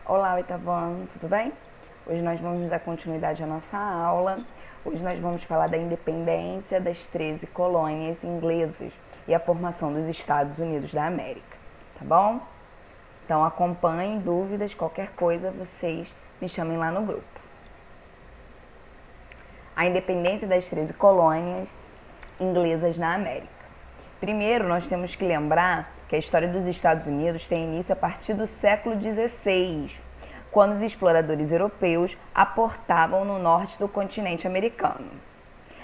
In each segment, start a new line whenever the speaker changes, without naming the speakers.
Olá, oitavão, tudo bem? Hoje nós vamos dar continuidade à nossa aula. Hoje nós vamos falar da independência das 13 colônias inglesas e a formação dos Estados Unidos da América, tá bom? Então acompanhem, dúvidas, qualquer coisa, vocês me chamem lá no grupo. A independência das 13 colônias inglesas na América. Primeiro, nós temos que lembrar que a história dos Estados Unidos tem início a partir do século XVI, quando os exploradores europeus aportavam no norte do continente americano.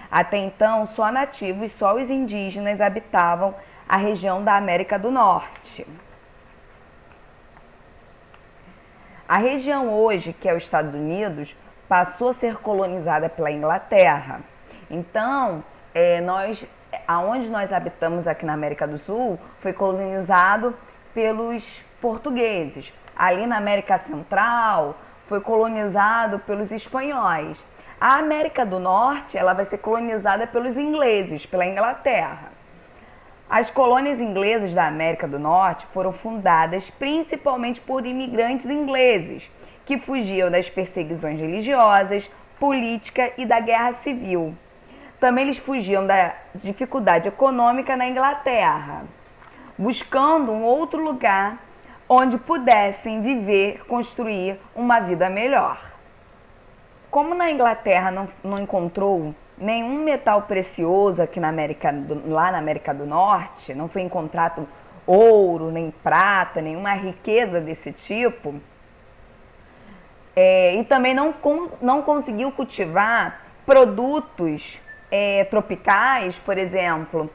Até então, só nativos, só os indígenas habitavam a região da América do Norte. A região hoje, que é os Estados Unidos, passou a ser colonizada pela Inglaterra. Então, aonde nós habitamos aqui na América do Sul foi colonizado pelos portugueses. Ali na América Central foi colonizado pelos espanhóis. A América do Norte ela vai ser colonizada pelos ingleses, pela Inglaterra. As colônias inglesas da América do Norte foram fundadas principalmente por imigrantes ingleses, que fugiam das perseguições religiosas, política e da guerra civil. Também eles fugiam da dificuldade econômica na Inglaterra, buscando um outro lugar onde pudessem viver, construir uma vida melhor. Como na Inglaterra não encontrou nenhum metal precioso aqui lá na América do Norte, não foi encontrado ouro, nem prata, nenhuma riqueza desse tipo, e também não conseguiu cultivar produtos tropicais, por exemplo.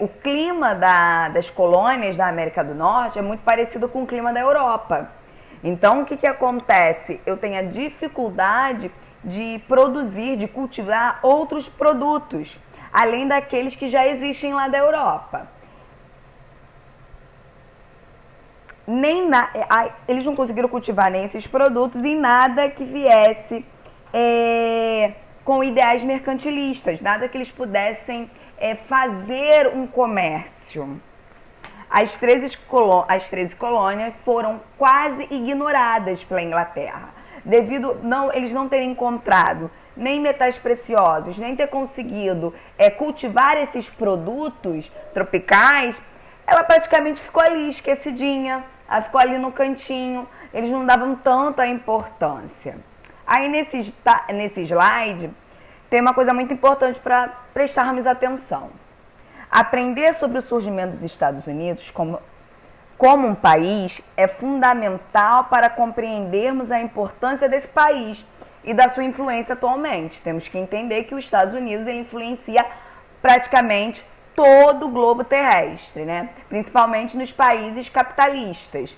O clima das colônias da América do Norte é muito parecido com o clima da Europa. Então, o que acontece? Eu tenho a dificuldade de produzir, de cultivar outros produtos, além daqueles que já existem lá da Europa. Eles não conseguiram cultivar nem esses produtos e nada que viesse com ideais mercantilistas, nada que eles pudessem fazer um comércio. As 13 colônias foram quase ignoradas pela Inglaterra, devido eles não terem encontrado nem metais preciosos, nem ter conseguido cultivar esses produtos tropicais. Ela praticamente ficou ali esquecidinha, ela ficou ali no cantinho, eles não davam tanta importância. Aí nesse slide tem uma coisa muito importante para prestarmos atenção. Aprender sobre o surgimento dos Estados Unidos como um país é fundamental para compreendermos a importância desse país e da sua influência atualmente. Temos que entender que os Estados Unidos influencia praticamente todo o globo terrestre, né? Principalmente nos países capitalistas.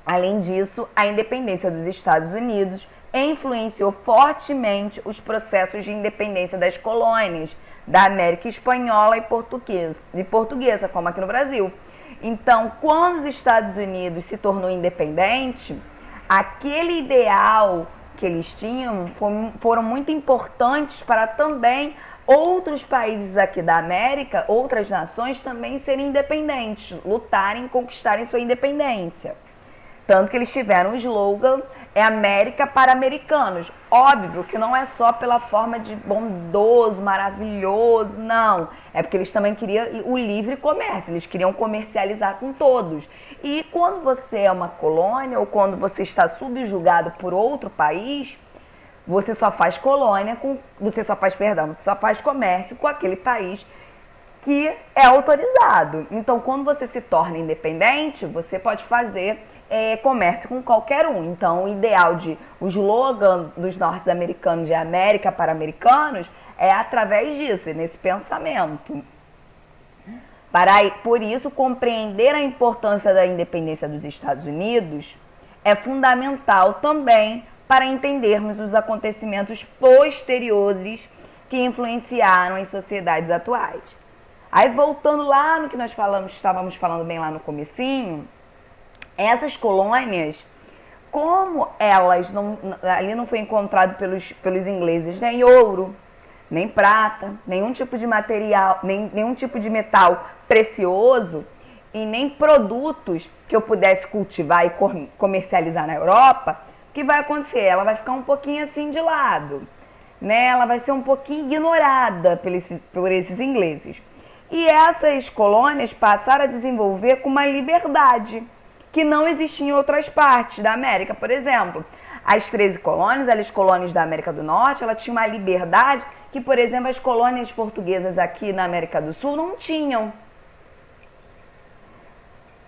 Além disso, a independência dos Estados Unidos influenciou fortemente os processos de independência das colônias da América espanhola e portuguesa, como aqui no Brasil. Então, quando os Estados Unidos se tornou independente, aquele ideal que eles tinham foram muito importantes para também outros países aqui da América, outras nações também serem independentes, lutarem, conquistarem sua independência. Tanto que eles tiveram o slogan América para americanos. Óbvio que não é só pela forma de bondoso, maravilhoso, não. É porque eles também queriam o livre comércio, eles queriam comercializar com todos. E quando você é uma colônia ou quando você está subjugado por outro país, você só faz você só faz comércio com aquele país que é autorizado. Então, quando você se torna independente, você pode fazer comércio com qualquer um. Então, o slogan dos norte-americanos de América para americanos é através disso, nesse pensamento. Por isso, compreender a importância da independência dos Estados Unidos é fundamental também para entendermos os acontecimentos posteriores que influenciaram as sociedades atuais. Aí, voltando lá no que nós estávamos falando bem lá no comecinho, essas colônias, como ali não foi encontrado pelos ingleses nem ouro, nem prata, nenhum tipo de material, nenhum tipo de metal precioso, e nem produtos que eu pudesse cultivar e comercializar na Europa, o que vai acontecer? Ela vai ficar um pouquinho assim de lado, né? Ela vai ser um pouquinho ignorada por esses ingleses. E essas colônias passaram a desenvolver com uma liberdade que não existia em outras partes da América. Por exemplo, as 13 colônias, as colônias da América do Norte, ela tinha uma liberdade que, por exemplo, as colônias portuguesas aqui na América do Sul não tinham.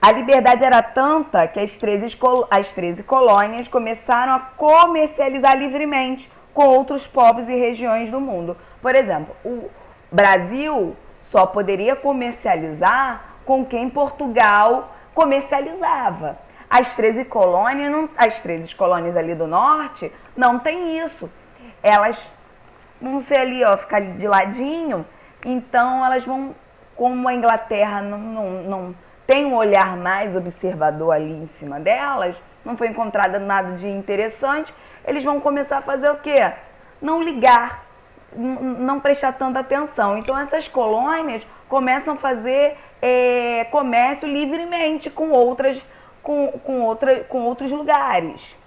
A liberdade era tanta que as 13 colônias começaram a comercializar livremente com outros povos e regiões do mundo. Por exemplo, o Brasil só poderia comercializar com quem Portugal comercializava. As 13 colônias ali do norte não tem isso. Elas vão ser ali, ó, ficar de ladinho, então elas vão, como a Inglaterra não tem um olhar mais observador ali em cima delas, não foi encontrado nada de interessante, eles vão começar a fazer o quê? Não ligar, não prestar tanta atenção. Então essas colônias começam a fazer comércio livremente com outros lugares.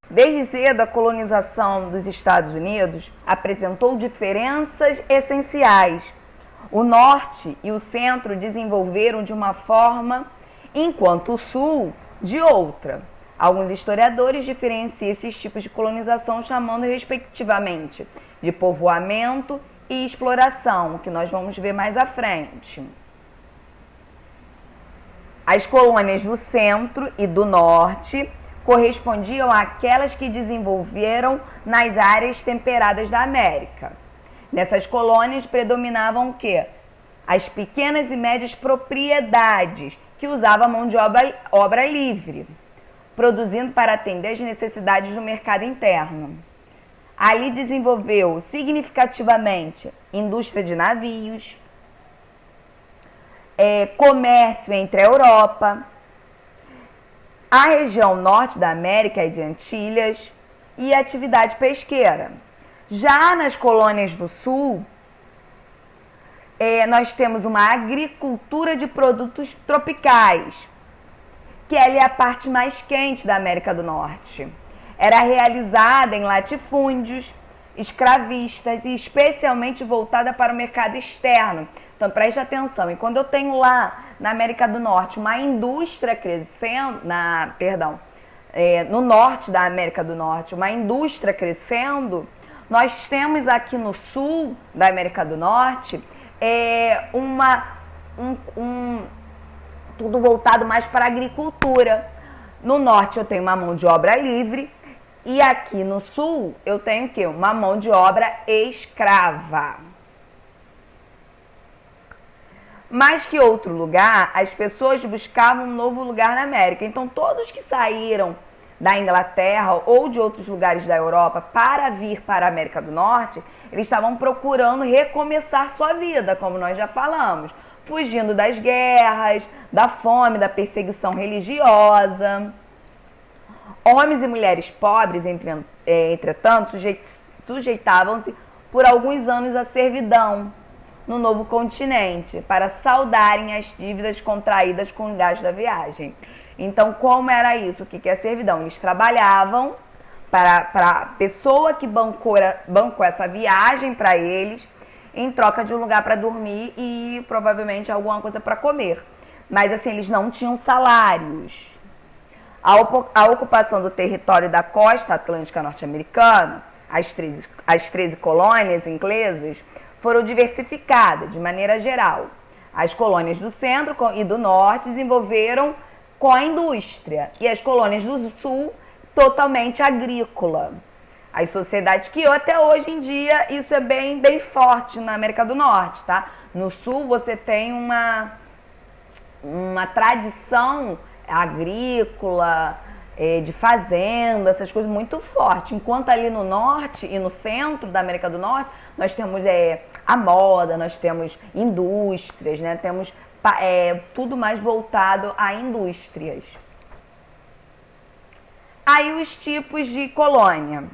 Desde cedo, a colonização dos Estados Unidos apresentou diferenças essenciais. O norte e o centro desenvolveram de uma forma, enquanto o sul de outra. Alguns historiadores diferenciam esses tipos de colonização chamando respectivamente de povoamento e exploração, que nós vamos ver mais à frente. As colônias do centro e do norte correspondiam àquelas que desenvolveram nas áreas temperadas da América. Nessas colônias predominavam o quê? As pequenas e médias propriedades que usavam mão de obra livre, produzindo para atender às necessidades do mercado interno. Ali desenvolveu significativamente indústria de navios, comércio entre a Europa, a região norte da América, as Antilhas, e atividade pesqueira. Já nas colônias do sul, nós temos uma agricultura de produtos tropicais, que ela é a parte mais quente da América do Norte. Era realizada em latifúndios, escravistas e especialmente voltada para o mercado externo. Então preste atenção, e quando eu tenho lá na América do Norte uma indústria crescendo, no norte da América do Norte, uma indústria crescendo, nós temos aqui no sul da América do Norte tudo voltado mais para a agricultura. No norte eu tenho uma mão de obra livre e aqui no sul eu tenho o quê? Uma mão de obra escrava. Mais que outro lugar, as pessoas buscavam um novo lugar na América. Então todos que saíram da Inglaterra ou de outros lugares da Europa para vir para a América do Norte, eles estavam procurando recomeçar sua vida, como nós já falamos, fugindo das guerras, da fome, da perseguição religiosa. Homens e mulheres pobres, entretanto, sujeitavam-se por alguns anos à servidão no novo continente, para saldarem as dívidas contraídas com o gasto da viagem. Então, como era isso? O que é a servidão? Eles trabalhavam para a pessoa que bancou essa viagem para eles, em troca de um lugar para dormir e provavelmente alguma coisa para comer. Mas assim, eles não tinham salários. A ocupação do território da costa atlântica norte-americana, as 13 colônias inglesas, foram diversificadas de maneira geral. As colônias do centro e do norte desenvolveram com a indústria e as colônias do sul totalmente agrícola. As sociedades que até hoje em dia isso é bem forte na América do Norte, tá? No sul você tem uma tradição agrícola, de fazenda, essas coisas muito forte. Enquanto ali no norte e no centro da América do Norte, nós temos a moda, nós temos indústrias, né? Temos tudo mais voltado a indústrias. Aí os tipos de colônia.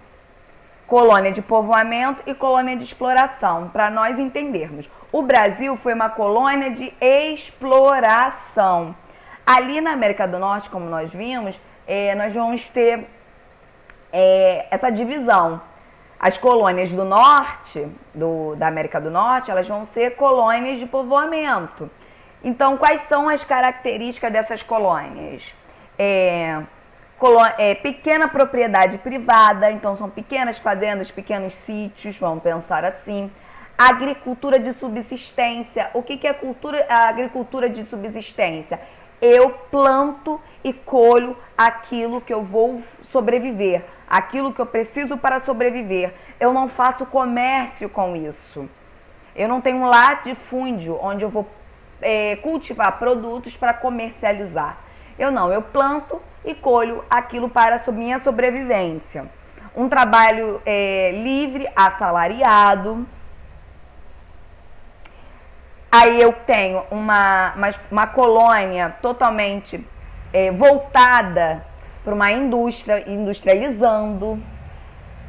Colônia de povoamento e colônia de exploração, para nós entendermos. O Brasil foi uma colônia de exploração. Ali na América do Norte, como nós vimos, nós vamos ter essa divisão. As colônias do norte, da América do Norte, elas vão ser colônias de povoamento. Então, quais são as características dessas colônias? Pequena propriedade privada, então são pequenas fazendas, pequenos sítios, vamos pensar assim. Agricultura de subsistência. O que é a agricultura de subsistência? Eu planto e colho aquilo que eu vou sobreviver, aquilo que eu preciso para sobreviver. Eu não faço comércio com isso. Eu não tenho um latifúndio onde eu vou cultivar produtos para comercializar. Eu planto e colho aquilo para a minha sobrevivência. Um trabalho livre, assalariado. Aí eu tenho uma colônia totalmente voltada para uma indústria, industrializando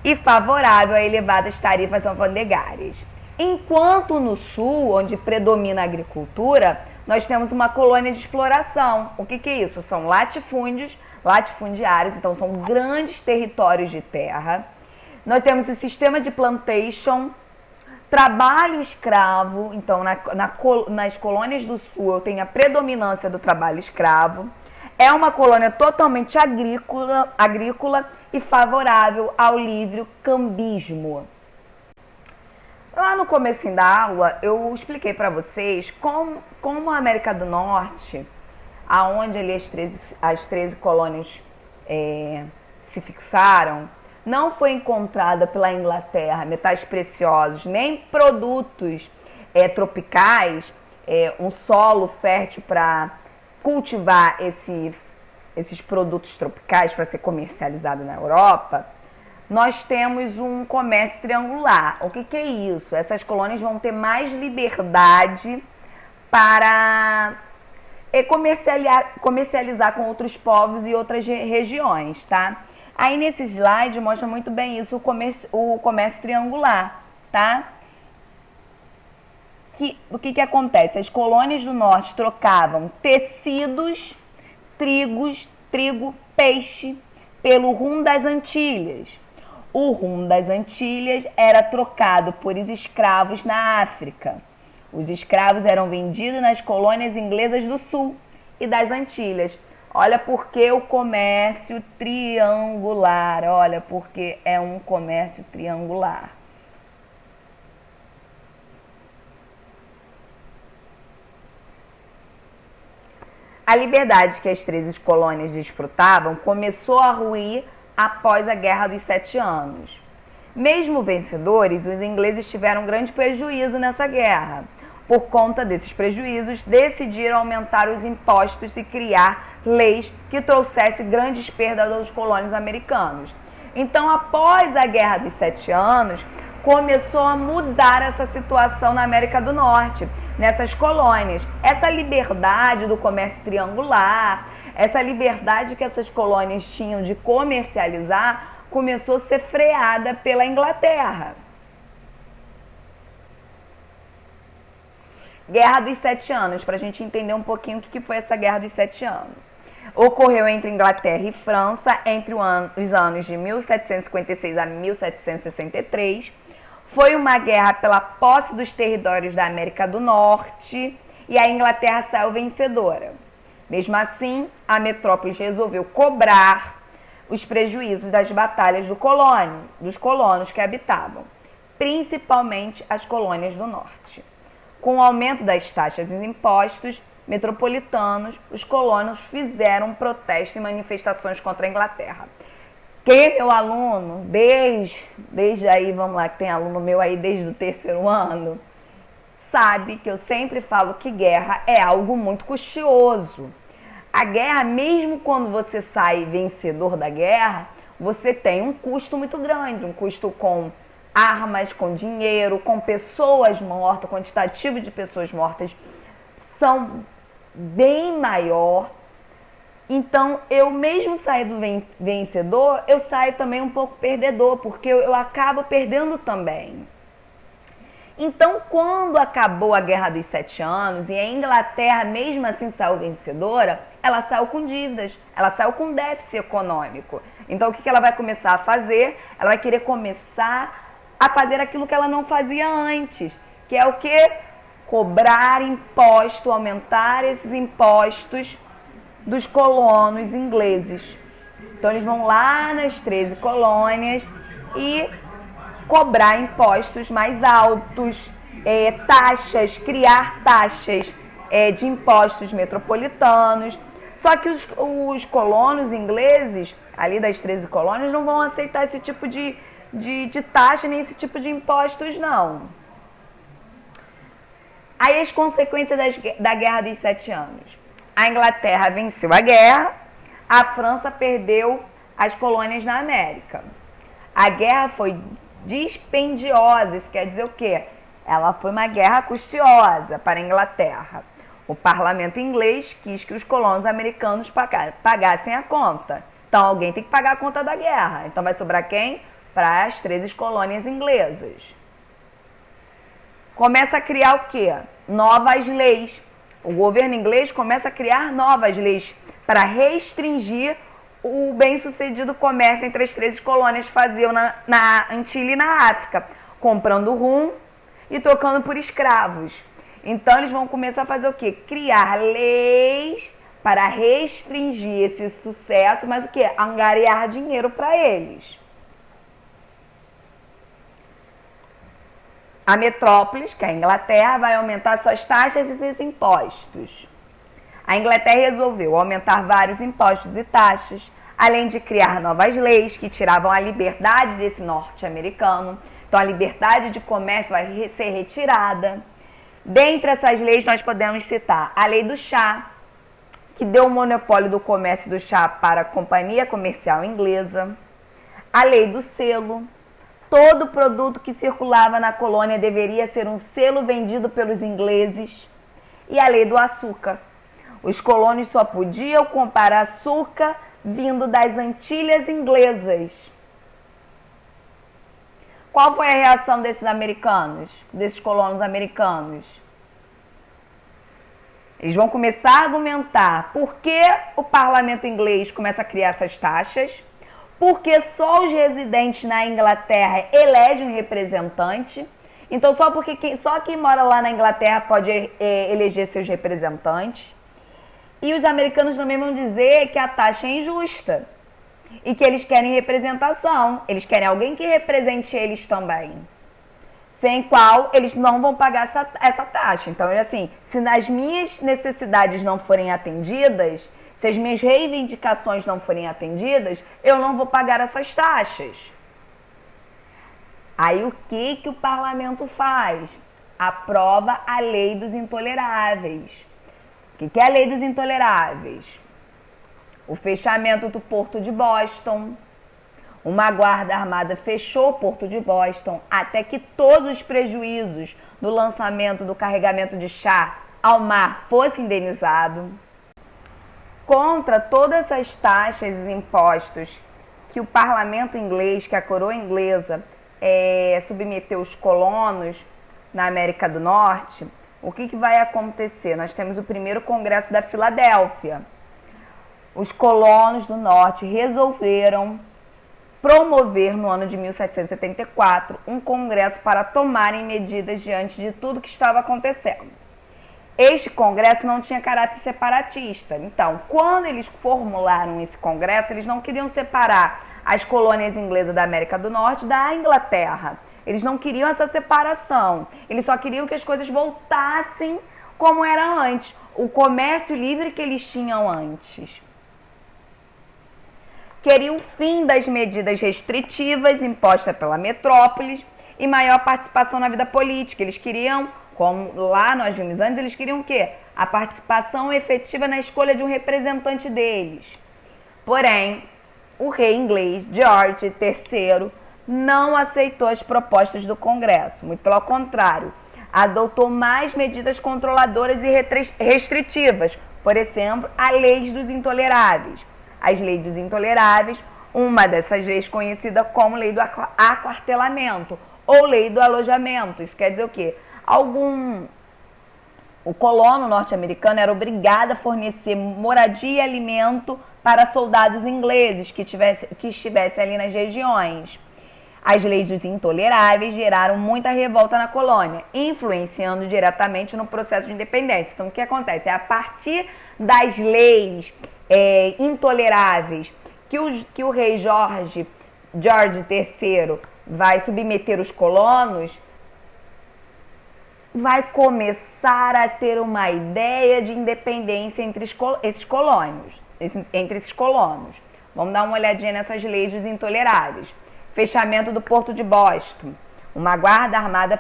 e favorável a elevadas tarifas alfandegárias. Enquanto no sul, onde predomina a agricultura, nós temos uma colônia de exploração. O que é isso? São latifúndios, latifundiários, então são grandes territórios de terra. Nós temos esse sistema de plantation, trabalho escravo. Então nas colônias do sul eu tenho a predominância do trabalho escravo. É uma colônia totalmente agrícola e favorável ao livre cambismo. Lá no comecinho da aula, eu expliquei para vocês como a América do Norte, aonde ali as 13 colônias se fixaram, não foi encontrada pela Inglaterra metais preciosos, nem produtos tropicais, um solo fértil para cultivar esses produtos tropicais para ser comercializado na Europa. Nós temos um comércio triangular. O que é isso? Essas colônias vão ter mais liberdade para comercializar com outros povos e outras regiões, tá? Aí nesse slide mostra muito bem isso, o comércio triangular, tá? O que acontece? As colônias do norte trocavam tecidos, trigo, peixe pelo rum das Antilhas. O rum das Antilhas era trocado por escravos na África. Os escravos eram vendidos nas colônias inglesas do sul e das Antilhas. Olha porque o comércio triangular. Olha porque é um comércio triangular. A liberdade que as 13 colônias desfrutavam começou a ruir após a Guerra dos 7 Anos. Mesmo vencedores, os ingleses tiveram grande prejuízo nessa guerra. Por conta desses prejuízos, decidiram aumentar os impostos e criar leis que trouxessem grandes perdas aos colônios americanos. Então, após a Guerra dos 7 Anos, começou a mudar essa situação na América do Norte, nessas colônias. Essa liberdade do comércio triangular, essa liberdade que essas colônias tinham de comercializar, começou a ser freada pela Inglaterra. Guerra dos 7 Anos, para a gente entender um pouquinho o que foi essa Guerra dos 7 Anos. Ocorreu entre Inglaterra e França entre os anos de 1756 a 1763. Foi uma guerra pela posse dos territórios da América do Norte e a Inglaterra saiu vencedora. Mesmo assim, a metrópole resolveu cobrar os prejuízos das batalhas dos colonos que habitavam, principalmente as colônias do norte. Com o aumento das taxas e impostos metropolitanos, os colonos fizeram protesto e manifestações contra a Inglaterra. Quem é meu aluno, desde aí, vamos lá, que tem aluno meu aí desde o 3º ano, sabe que eu sempre falo que guerra é algo muito custoso. A guerra, mesmo quando você sai vencedor da guerra, você tem um custo muito grande, um custo com armas, com dinheiro, com pessoas mortas, quantitativo de pessoas mortas são bem maior. Então, eu mesmo saindo vencedor, eu saio também um pouco perdedor, porque eu acabo perdendo também. Então, quando acabou a Guerra dos 7 Anos e a Inglaterra mesmo assim saiu vencedora, ela saiu com dívidas, ela saiu com déficit econômico. Então, o que ela vai começar a fazer? Ela vai querer começar a fazer aquilo que ela não fazia antes, que é o quê? Cobrar imposto, aumentar esses impostos dos colonos ingleses. Então, eles vão lá nas 13 colônias e cobrar impostos mais altos, taxas, criar taxas de impostos metropolitanos. Só que os colonos ingleses, ali das 13 colônias, não vão aceitar esse tipo de taxa, nem esse tipo de impostos, não. Aí as consequências da Guerra dos 7 Anos. A Inglaterra venceu a guerra, a França perdeu as colônias na América. A guerra foi dispendiosa, isso quer dizer o quê? Ela foi uma guerra custosa para a Inglaterra. O parlamento inglês quis que os colonos americanos pagassem a conta. Então alguém tem que pagar a conta da guerra. Então vai sobrar quem? Para as 13 colônias inglesas. Começa a criar o quê? Novas leis. O governo inglês começa a criar novas leis para restringir o bem-sucedido comércio entre as 13 colônias que faziam na Antilha e na África, comprando rum e trocando por escravos. Então, eles vão começar a fazer o quê? Criar leis para restringir esse sucesso, mas o quê? Angariar dinheiro para eles. A metrópole, que é a Inglaterra, vai aumentar suas taxas e seus impostos. A Inglaterra resolveu aumentar vários impostos e taxas, além de criar novas leis que tiravam a liberdade desse norte-americano. Então, a liberdade de comércio vai ser retirada. Dentre essas leis, nós podemos citar a Lei do Chá, que deu o monopólio do comércio do chá para a Companhia Comercial Inglesa. A Lei do Selo. Todo produto que circulava na colônia deveria ser um selo vendido pelos ingleses. E a Lei do Açúcar. Os colonos só podiam comprar açúcar vindo das Antilhas inglesas. Qual foi a reação desses americanos, desses colonos americanos? Eles vão começar a argumentar por que o parlamento inglês começa a criar essas taxas, porque só os residentes na Inglaterra elegem um representante. Então, só quem mora lá na Inglaterra pode eleger seus representantes. E os americanos também vão dizer que a taxa é injusta e que eles querem representação. Eles querem alguém que represente eles também, sem qual eles não vão pagar essa taxa. Então, assim, se as minhas necessidades não forem atendidas, se as minhas reivindicações não forem atendidas, eu não vou pagar essas taxas. Aí, o que o parlamento faz? Aprova a Lei dos Intoleráveis. O que é a Lei dos Intoleráveis? O fechamento do Porto de Boston. Uma guarda armada fechou o Porto de Boston até que todos os prejuízos do lançamento do carregamento de chá ao mar fossem indenizados. Contra todas essas taxas e impostos que o parlamento inglês, que a coroa inglesa submeteu os colonos na América do Norte, o que vai acontecer? Nós temos o primeiro Congresso da Filadélfia. Os colonos do Norte resolveram promover no ano de 1774 um congresso para tomarem medidas diante de tudo que estava acontecendo. Este congresso não tinha caráter separatista. Então, quando eles formularam esse congresso, eles não queriam separar as colônias inglesas da América do Norte da Inglaterra. Eles não queriam essa separação. Eles só queriam que as coisas voltassem como era antes. O comércio livre que eles tinham antes. Queriam o fim das medidas restritivas impostas pela metrópole e maior participação na vida política. Eles queriam, como lá nós vimos antes, eles queriam o quê? A participação efetiva na escolha de um representante deles. Porém, o rei inglês, George III, não aceitou as propostas do Congresso. Muito pelo contrário, adotou mais medidas controladoras e restritivas. Por exemplo, a Lei dos Intoleráveis. As Leis dos Intoleráveis, uma dessas leis conhecida como Lei do Aquartelamento, ou lei do alojamento. Isso quer dizer o quê? O colono norte-americano era obrigado a fornecer moradia e alimento para soldados ingleses que estivessem ali nas regiões. As leis dos intoleráveis geraram muita revolta na colônia, influenciando diretamente no processo de independência. Então, o que acontece? É a partir das leis intoleráveis que o rei George III vai submeter os colonos, vai começar a ter uma ideia de independência entre esses colonos. Vamos dar uma olhadinha nessas leis dos intoleráveis. Fechamento do Porto de Boston. Uma guarda armada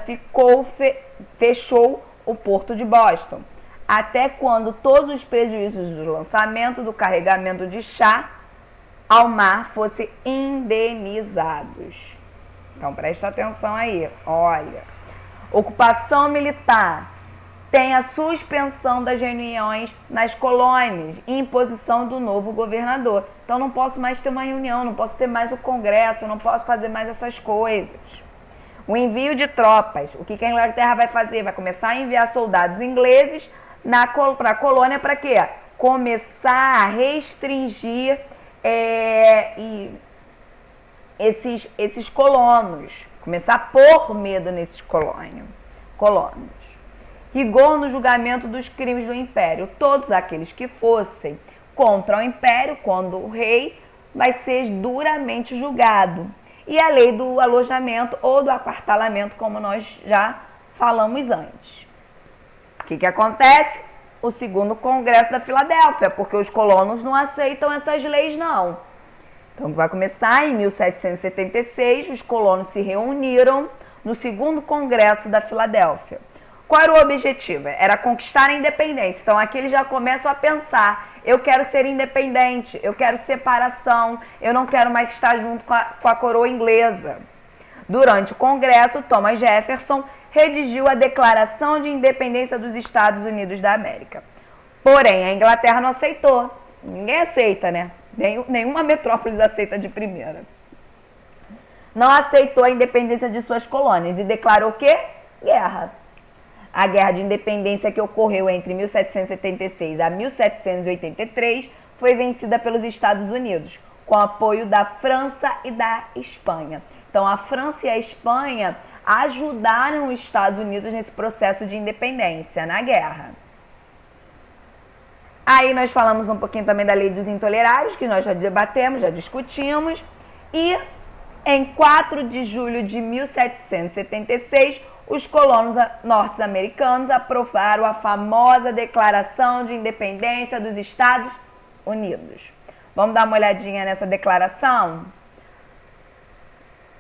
fechou o Porto de Boston, até quando todos os prejuízos do lançamento do carregamento de chá ao mar fossem indenizados. Então, presta atenção aí, olha. Ocupação militar tem a suspensão das reuniões nas colônias e imposição do novo governador. Então, não posso mais ter uma reunião, não posso ter mais o congresso, não posso fazer mais essas coisas. O envio de tropas. O que a Inglaterra vai fazer? Vai começar a enviar soldados ingleses para a colônia para quê? Começar a restringir esses colonos. Começar a pôr medo nesses colonos. Rigor no julgamento dos crimes do Império. Todos aqueles que fossem contra o Império, quando o rei, vai ser duramente julgado. E a lei do alojamento ou do aquartelamento, como nós já falamos antes. O que acontece? O segundo Congresso da Filadélfia, porque os colonos não aceitam essas leis, não. Então, vai começar em 1776, os colonos se reuniram no segundo Congresso da Filadélfia. Qual era o objetivo? Era conquistar a independência. Então, aqui eles já começam a pensar, eu quero ser independente, eu quero separação, eu não quero mais estar junto com a coroa inglesa. Durante o Congresso, Thomas Jefferson redigiu a Declaração de Independência dos Estados Unidos da América. Porém, a Inglaterra não aceitou. Ninguém aceita, né? Nenhuma metrópole aceita de primeira. Não aceitou a independência de suas colônias e declarou o quê? Guerra. A Guerra de Independência, que ocorreu entre 1776 a 1783, foi vencida pelos Estados Unidos, com apoio da França e da Espanha. Então, a França e a Espanha ajudaram os Estados Unidos nesse processo de independência, na guerra. Aí nós falamos um pouquinho também da Lei dos Intoleráveis, que nós já debatemos, já discutimos. E em 4 de julho de 1776, os colonos norte-americanos aprovaram a famosa Declaração de Independência dos Estados Unidos. Vamos dar uma olhadinha nessa declaração?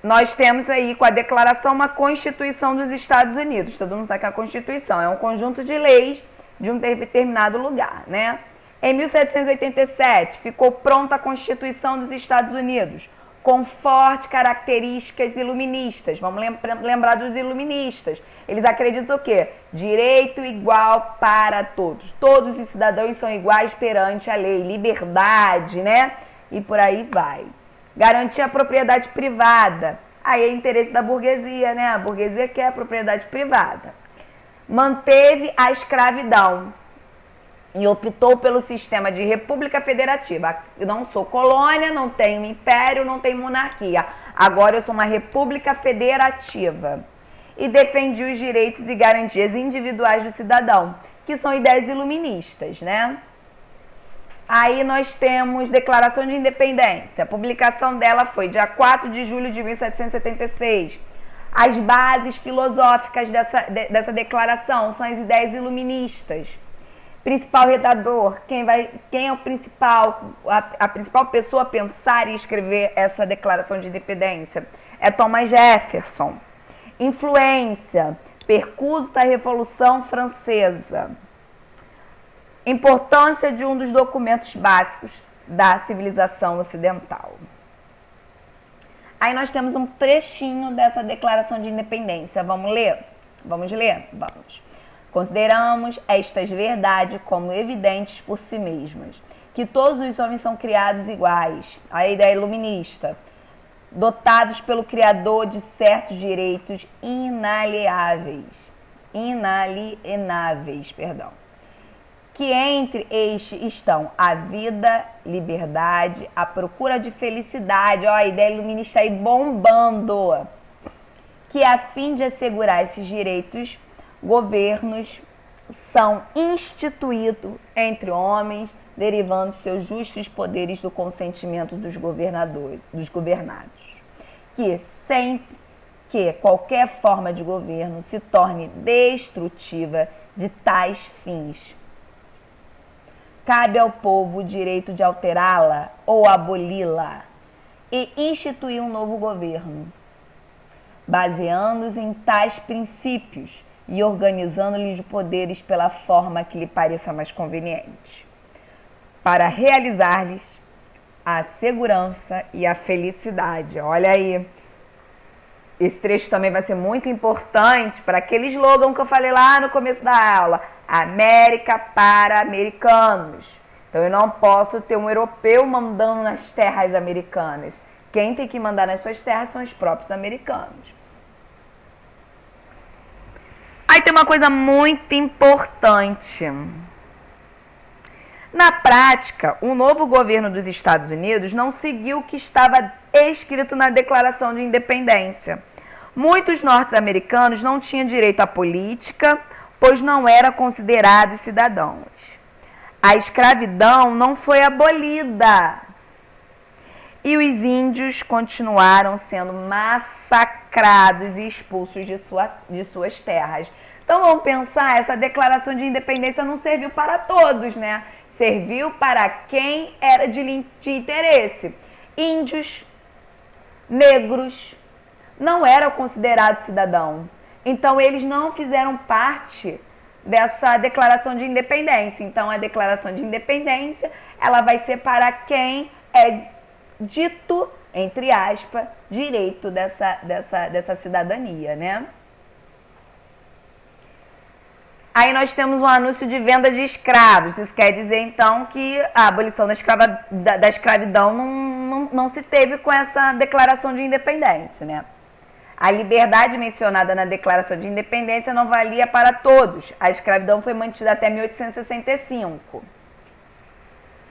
Nós temos aí com a declaração uma Constituição dos Estados Unidos. Todo mundo sabe que a Constituição é um conjunto de leis de um determinado lugar, né? Em 1787, ficou pronta a Constituição dos Estados Unidos, com fortes características iluministas. Vamos lembrar dos iluministas. Eles acreditam o quê? Direito igual para todos. Todos os cidadãos são iguais perante a lei. Liberdade, né? E por aí vai. Garantir a propriedade privada. Aí é interesse da burguesia, né? A burguesia quer a propriedade privada. Manteve a escravidão e optou pelo sistema de república federativa. Eu não sou colônia, não tenho império, não tenho monarquia. Agora eu sou uma república federativa. E defendi os direitos e garantias individuais do cidadão, que são ideias iluministas, né? Aí nós temos Declaração de Independência. A publicação dela foi dia 4 de julho de 1776. As bases filosóficas dessa declaração são as ideias iluministas. Principal redator, quem é o principal, a principal pessoa a pensar e escrever essa Declaração de Independência? É Thomas Jefferson. Influência, percurso da Revolução Francesa. Importância de um dos documentos básicos da civilização ocidental. Aí nós temos um trechinho dessa Declaração de Independência. Vamos ler? Vamos ler? Vamos. Consideramos estas verdades como evidentes por si mesmas, que todos os homens são criados iguais. A ideia iluminista. dotados pelo Criador de certos direitos inalienáveis, que entre estes estão a vida, liberdade, a procura de felicidade, ó, a ideia iluminista aí bombando, que a fim de assegurar esses direitos, governos são instituídos entre homens, derivando seus justos poderes do consentimento dos governadores, dos governados, que sempre que qualquer forma de governo se torne destrutiva de tais fins, cabe ao povo o direito de alterá-la ou aboli-la e instituir um novo governo, baseando-se em tais princípios e organizando-lhes os poderes pela forma que lhe pareça mais conveniente, para realizar-lhes a segurança e a felicidade. Olha aí, esse trecho também vai ser muito importante para aquele slogan que eu falei lá no começo da aula, América para americanos. Então eu não posso ter um europeu mandando nas terras americanas. Quem tem que mandar nas suas terras são os próprios americanos. Aí tem uma coisa muito importante. Na prática, o novo governo dos Estados Unidos não seguiu o que estava escrito na Declaração de Independência. Muitos norte-americanos não tinham direito à política, pois não eram considerados cidadãos. A escravidão não foi abolida e os índios continuaram sendo massacrados e expulsos de suas terras. Então vamos pensar, essa declaração de independência não serviu para todos, né? Serviu para quem era de interesse. Índios, negros, não eram considerados cidadãos. Então eles não fizeram parte dessa declaração de independência. Então a declaração de independência, ela vai ser para quem é dito, entre aspas, direito dessa cidadania, né? Aí nós temos um anúncio de venda de escravos. Isso quer dizer, então, que a abolição da escravidão não se teve com essa declaração de independência, né? A liberdade mencionada na declaração de independência não valia para todos. A escravidão foi mantida até 1865.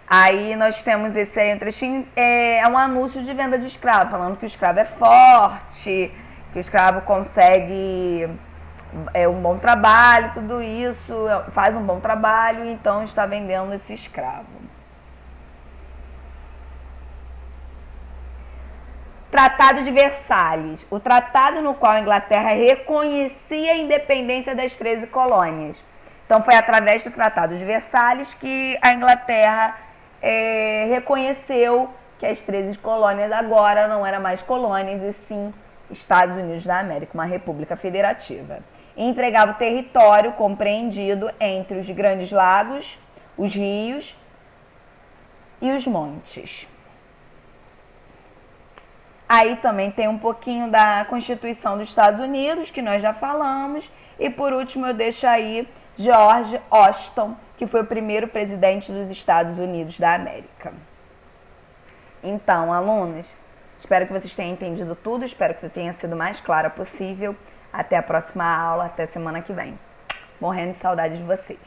Aí nós temos esse aí, um trechinho, é um anúncio de venda de escravo, falando que o escravo é forte, que o escravo consegue um bom trabalho, tudo isso, faz um bom trabalho, então está vendendo esse escravo. Tratado de Versalhes, o tratado no qual a Inglaterra reconhecia a independência das 13 colônias. Então foi através do Tratado de Versalhes que a Inglaterra reconheceu que as 13 colônias agora não eram mais colônias, e sim Estados Unidos da América, uma república federativa. E entregava o território compreendido entre os grandes lagos, os rios e os montes. Aí também tem um pouquinho da Constituição dos Estados Unidos, que nós já falamos. E por último eu deixo aí George Washington, que foi o primeiro presidente dos Estados Unidos da América. Então, alunos, espero que vocês tenham entendido tudo, espero que eu tenha sido o mais clara possível. Até a próxima aula, até semana que vem. Morrendo de saudade de vocês.